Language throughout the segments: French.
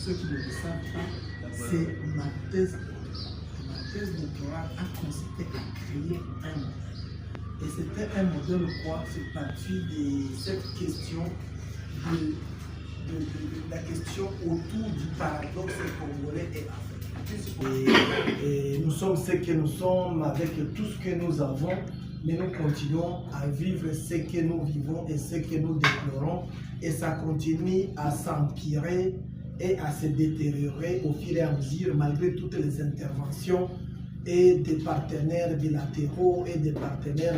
ceux qui ne le savent pas, c'est ma thèse. Ma thèse doctorale a consisté à créer un modèle. Et c'était un modèle quoi? C'est parti de cette question de la question autour du paradoxe congolais et africain. Et nous sommes ce que nous sommes avec tout ce que nous avons, mais nous continuons à vivre ce que nous vivons et ce que nous déplorons. Et ça continue à s'empirer et à se détériorer au fur et à mesure, malgré toutes les interventions et des partenaires bilatéraux et des partenaires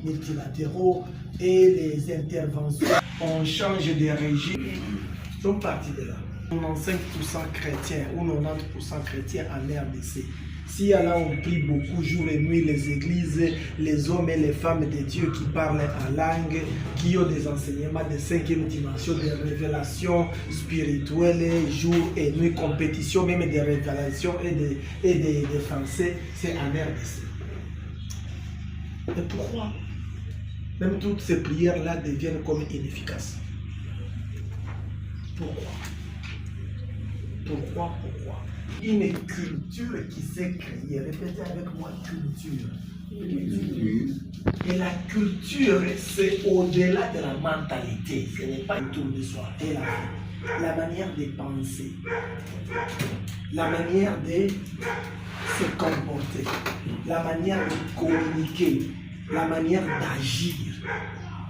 multilatéraux et les interventions. On change de régime. Nous sommes partis de là. 95% chrétiens ou 90% chrétiens en RDC. Si là on prie beaucoup jour et nuit, les églises, les hommes et les femmes de Dieu qui parlent en langue, qui ont des enseignements de 5e dimension, des révélations spirituelles, jour et nuit, compétition, même des révélations et des français, c'est en RDC. Mais pourquoi même toutes ces prières-là deviennent comme inefficaces? Pourquoi? Pourquoi? Une culture qui s'est créée, répétez avec moi, culture. Et la culture, c'est au-delà de la mentalité, ce n'est pas autour de soi, et la manière de penser, la manière de se comporter, la manière de communiquer, la manière d'agir,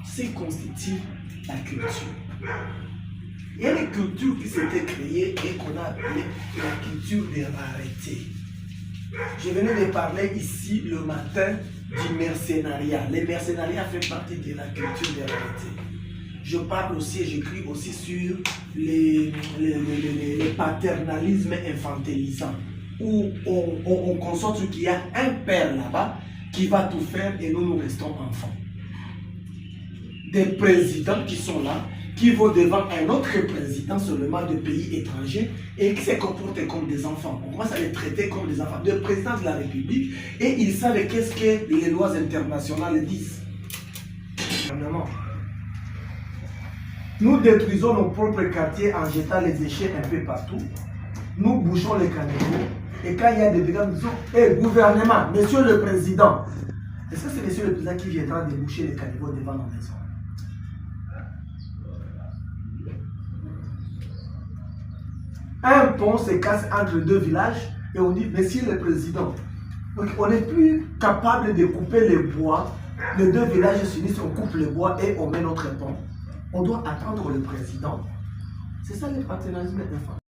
c'est constitue la culture. Il y a une culture qui s'était créée et qu'on a appelée la culture de rareté. Je venais de parler ici le matin du mercenariat. Le mercenariat fait partie de la culture de rareté. Je parle aussi et j'écris aussi sur les paternalismes infantilisants, où on constate qu'il y a un père là-bas qui va tout faire et nous restons enfants. Des présidents qui sont là, qui vont devant un autre président seulement de pays étrangers et qui se comportent comme des enfants. On commence à les traiter comme des enfants. Le président de la République, et ils savent qu'est-ce que les lois internationales disent. Nous détruisons nos propres quartiers en jetant les déchets un peu partout. Nous bouchons les caniveaux. Et quand il y a des dégâts, nous disons, hey, gouvernement, monsieur le président. Est-ce que c'est monsieur le président qui viendra déboucher les caniveaux devant nos maisons? Un pont se casse entre deux villages et on dit, monsieur le président. Donc on n'est plus capable de couper les bois. Les deux villages s'unissent, on coupe le bois et on met notre pont. On doit attendre le président. C'est ça le paternalisme infant.